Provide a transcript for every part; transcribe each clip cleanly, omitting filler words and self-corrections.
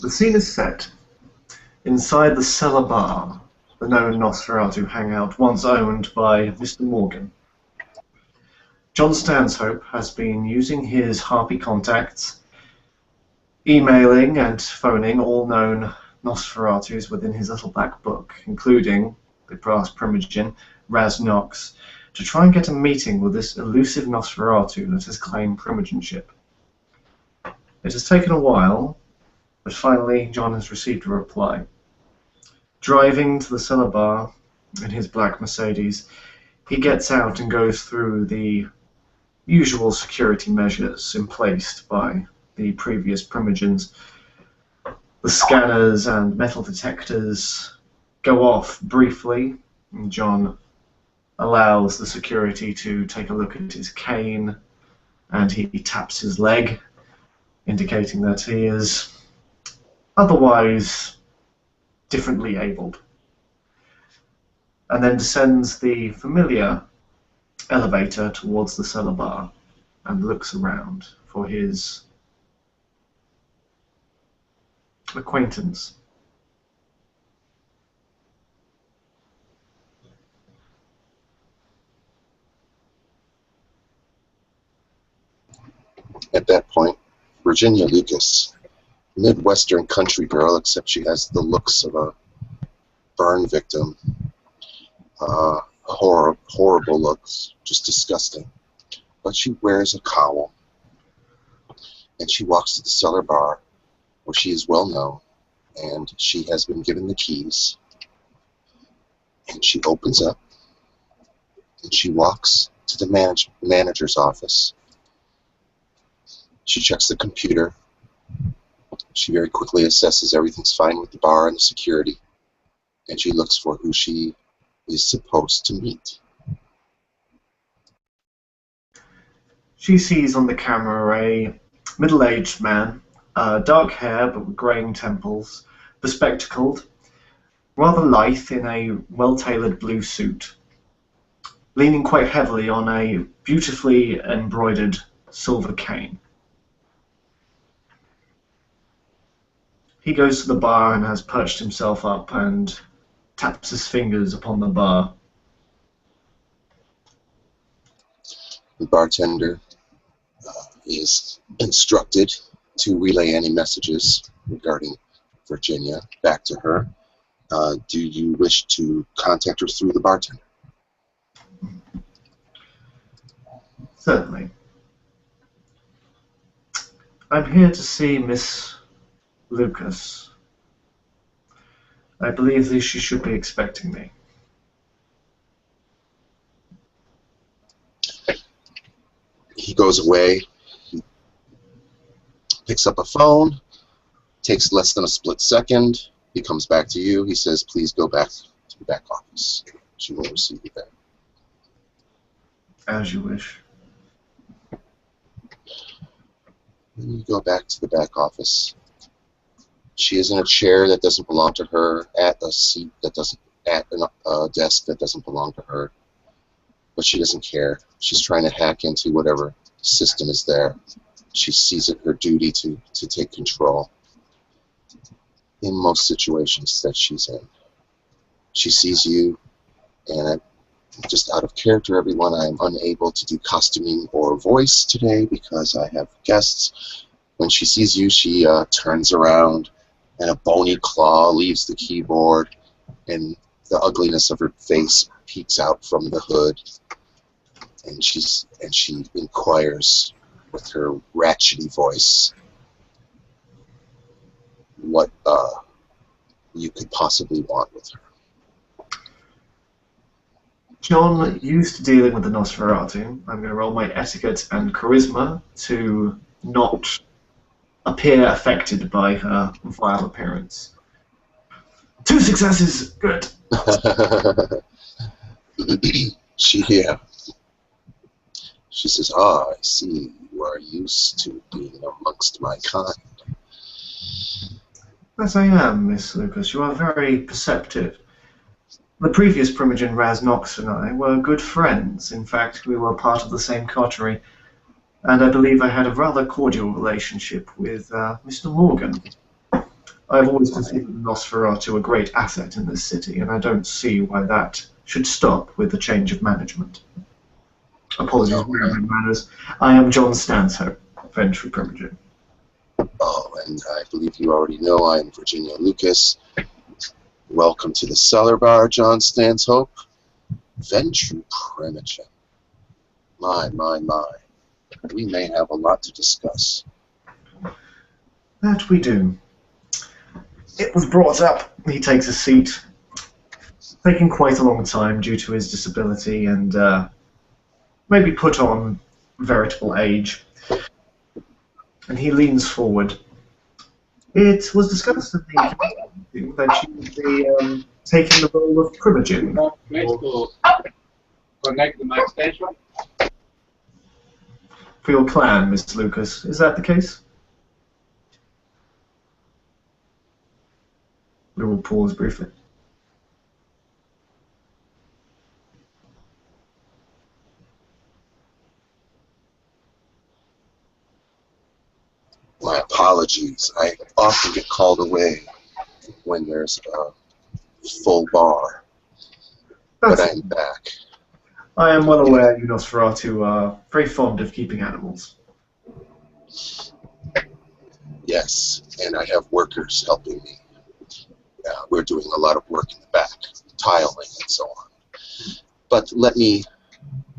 The scene is set inside the Cellar Bar, the known Nosferatu hangout once owned by Mr. Morgan. John Stanhope has been using his Harpy contacts, emailing and phoning all known Nosferatus within his little black book, including the brass primogen, Raz Nox, to try and get a meeting with this elusive Nosferatu that has claimed primogenship. It has taken a while, but finally John has received a reply. Driving to the Cellar Bar in his black Mercedes, he gets out and goes through the usual security measures in place by the previous primogens. The scanners and metal detectors go off briefly, and John allows the security to take a look at his cane, and he taps his leg, indicating that he is otherwise differently abled, and then descends the familiar elevator towards the Cellar Bar and looks around for his acquaintance. At that point, Virginia Lucas, Midwestern country girl, except she has the looks of a burn victim. Horrible looks, just disgusting. But she wears a cowl, and she walks to the Cellar Bar, where she is well known, and she has been given the keys. And she opens up, and she walks to the manager's office. She checks the computer. She very quickly assesses everything's fine with the bar and the security, and she looks for who she is supposed to meet. She sees on the camera a middle-aged man, dark hair but with greying temples, bespectacled, rather lithe in a well-tailored blue suit, leaning quite heavily on a beautifully embroidered silver cane. He goes to the bar and has perched himself up and taps his fingers upon the bar. The bartender is instructed to relay any messages regarding Virginia back to her. Do you wish to contact her through the bartender? Certainly. I'm here to see Miss Lucas. I believe that she should be expecting me. He goes away, he picks up a phone, takes less than a split second, he comes back to you, he says, please go back to the back office. She will receive you there. As you wish. Then you go back to the back office. She is in a chair that doesn't belong to her, at a seat that doesn't, at a desk that doesn't belong to her. But she doesn't care. She's trying to hack into whatever system is there. She sees it her duty to take control in most situations that she's in. She sees you, and just out of character, everyone, I am unable to do costuming or voice today because I have guests. When she sees you, she turns around, and a bony claw leaves the keyboard, and the ugliness of her face peeks out from the hood, and she inquires with her ratchety voice what you could possibly want with her. John, used to dealing with the Nosferatu, I'm going to roll my etiquette and charisma to not appear affected by her vile appearance. 2 successes! Good! She says, I see you are used to being amongst my kind. Yes, I am, Miss Lucas. You are very perceptive. The previous primogen, Raz Nox, and I were good friends. In fact, we were part of the same coterie, and I believe I had a rather cordial relationship with Mr. Morgan. I've always considered Nosferatu a great asset in this city, and I don't see why that should stop with the change of management. Apologies, Oh, my manners. I am John Stanhope, Ventru Primogen. oh, and I believe you already know I'm Virginia Lucas. Welcome to the Cellar Bar, John Stanhope. Ventru Primogen. My. We may have a lot to discuss. That we do. It was brought up. He takes a seat, taking quite a long time due to his disability and maybe put on veritable age. And he leans forward. It was discussed at the meeting that you would be taking the role of Primogen. Connect the mic station. For your clan, Mr. Lucas. Is that the case? We will pause briefly. My apologies. I often get called away when there's a full bar. But I'm back. I am well aware you Nosferatu are very fond of keeping animals. Yes, and I have workers helping me. We're doing a lot of work in the back, tiling and so on. But let me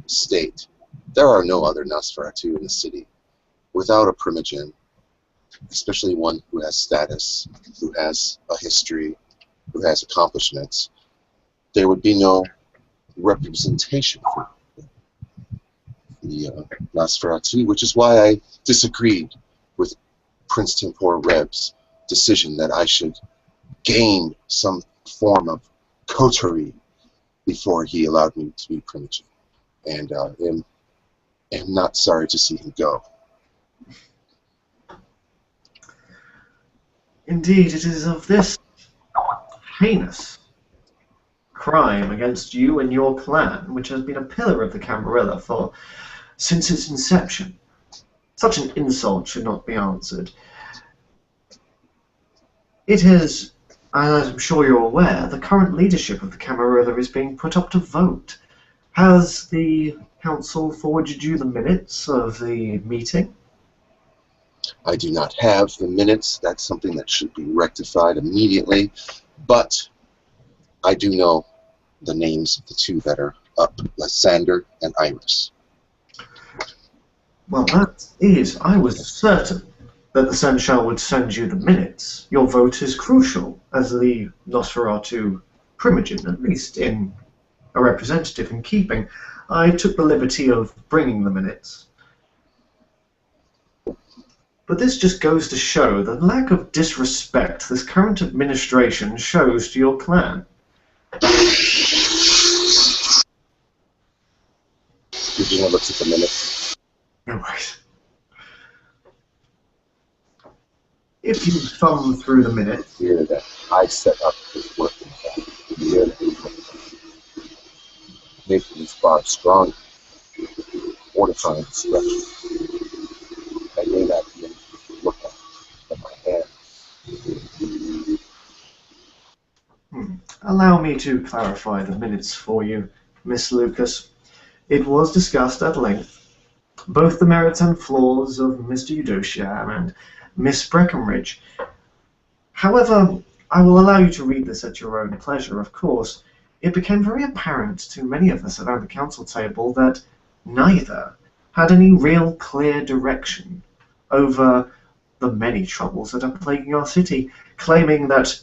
state, there are no other Nosferatu in the city. Without a Primogen, especially one who has status, who has a history, who has accomplishments, there would be no representation for the Nosferatu, which is why I disagreed with Prince Tempor Reb's decision that I should gain some form of coterie before he allowed me to be Primogen. And am not sorry to see him go. Indeed, it is of this heinous crime against you and your clan, which has been a pillar of the Camarilla since its inception. Such an insult should not be answered. It is, as I'm sure you're aware, the current leadership of the Camarilla is being put up to vote. Has the council forwarded you the minutes of the meeting? I do not have the minutes. That's something that should be rectified immediately. But I do know the names of the two that are up, Lysander and Iris. Well, I was certain that the Seneschal would send you the minutes. Your vote is crucial as the Nosferatu Primogen, at least in a representative in keeping. I took the liberty of bringing the minutes. But this just goes to show the lack of disrespect this current administration shows to your clan. Virginia looks at the minutes. No worries. If you thumb through the minutes, Here that I set up this working here, making this bar strong, fortifying the structure. I may not be able to look at my hands. allow me to clarify the minutes for you, Miss Lucas. It was discussed at length, both the merits and flaws of Mr. Eudocia and Miss Breckenridge. However, I will allow you to read this at your own pleasure, of course. It became very apparent to many of us around the council table that neither had any real clear direction over the many troubles that are plaguing our city, claiming that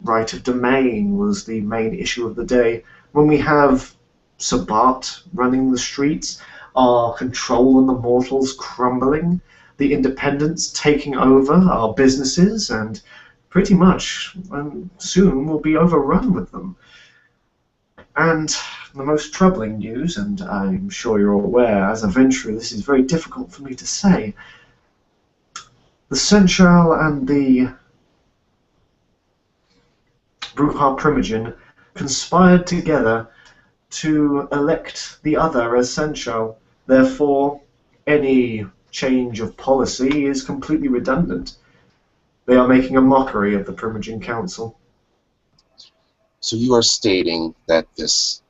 right of domain was the main issue of the day, when we have Sabbat running the streets, our control on the mortals crumbling, the independents taking over our businesses, and pretty much soon we'll be overrun with them. And the most troubling news, and I'm sure you're aware, as a venturer, this is very difficult for me to say, the Seneschal and the Brujah Primogen conspired together to elect the other as Seneschal. Therefore, any change of policy is completely redundant. They are making a mockery of the Primogen Council. So you are stating that this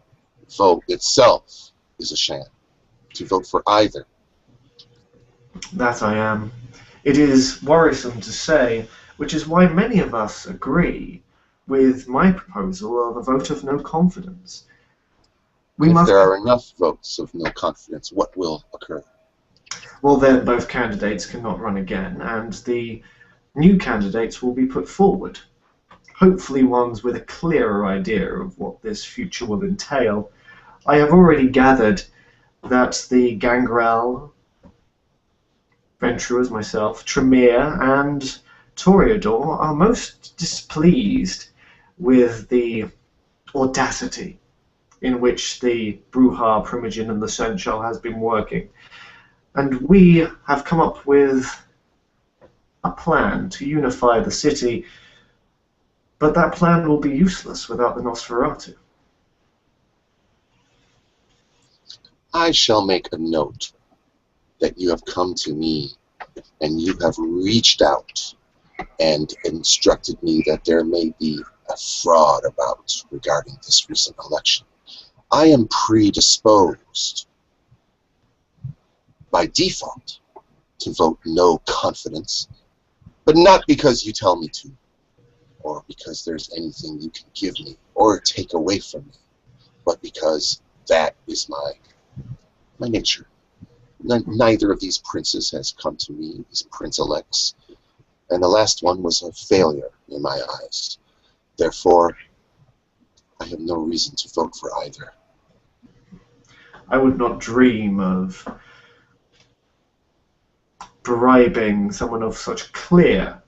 vote itself is a sham, to vote for either. That I am. It is worrisome to say, which is why many of us agree with my proposal of a vote of no confidence. If there are enough votes of no confidence, what will occur? Well, then both candidates cannot run again, and the new candidates will be put forward. Hopefully ones with a clearer idea of what this future will entail. I have already gathered that the Gangrel, Venturers, myself, Tremere, and Toreador are most displeased with the audacity in which the Bruja, Primogen, and the Sensual has been working. And we have come up with a plan to unify the city, but that plan will be useless without the Nosferatu. I shall make a note that you have come to me and you have reached out and instructed me that there may be a fraud about regarding this recent election. I am predisposed by default to vote no confidence, but not because you tell me to, or because there's anything you can give me or take away from me, but because that is my nature. Neither of these princes has come to me, these prince-elects, and the last one was a failure in my eyes. Therefore, I have no reason to vote for either. I would not dream of bribing someone of such clear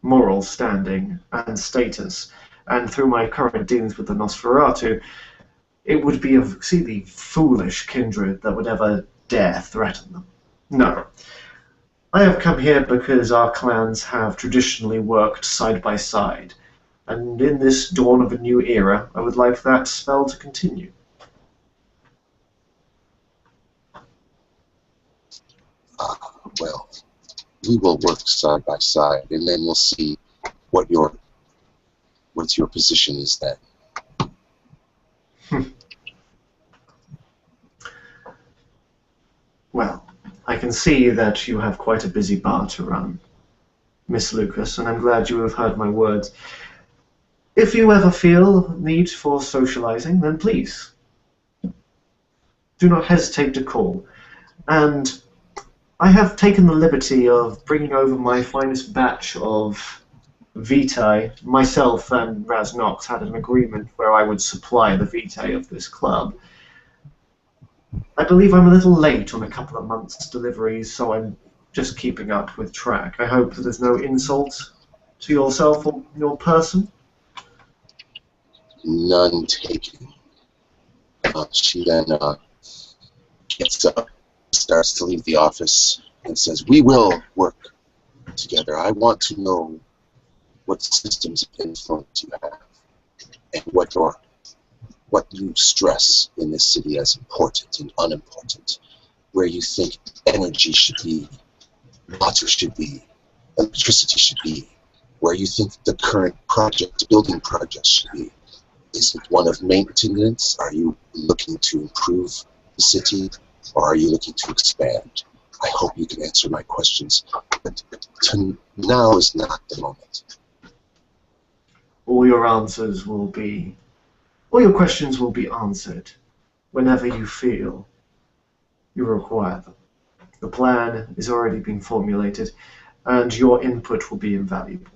moral standing and status, and through my current dealings with the Nosferatu, it would be a exceedingly foolish kindred that would ever dare threaten them. No. I have come here because our clans have traditionally worked side by side, and in this dawn of a new era, I would like that spell to continue. Well, we will work side by side, and then we'll see what your position is then. Well, I can see that you have quite a busy bar to run, Miss Lucas, and I'm glad you have heard my words. If you ever feel need for socializing, then please, do not hesitate to call. And I have taken the liberty of bringing over my finest batch of Vitae. Myself and Raz Nox had an agreement where I would supply the Vitae of this club. I believe I'm a little late on a couple of months' deliveries, so I'm just keeping up with track. I hope that there's no insult to yourself or your person. None taken. She then gets up, starts to leave the office, and says, "We will work together. I want to know what systems of influence you have, and what you stress in this city as important and unimportant, where you think energy should be, water should be, electricity should be, where you think the current building project should be. Is it one of maintenance? Are you looking to improve the city, or are you looking to expand? I hope you can answer my questions, but now is not the moment." All your questions will be answered whenever you feel you require them. The plan has already been formulated, and your input will be invaluable.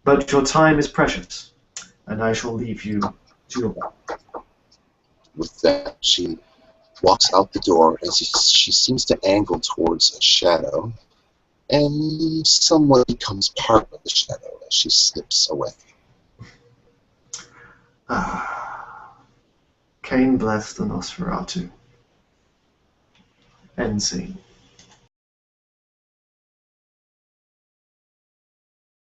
But your time is precious, and I shall leave you to your work. With that, she walks out the door, and she seems to angle towards a shadow, and someone becomes part of the shadow as she slips away. Cain bless the Nosferatu. End scene.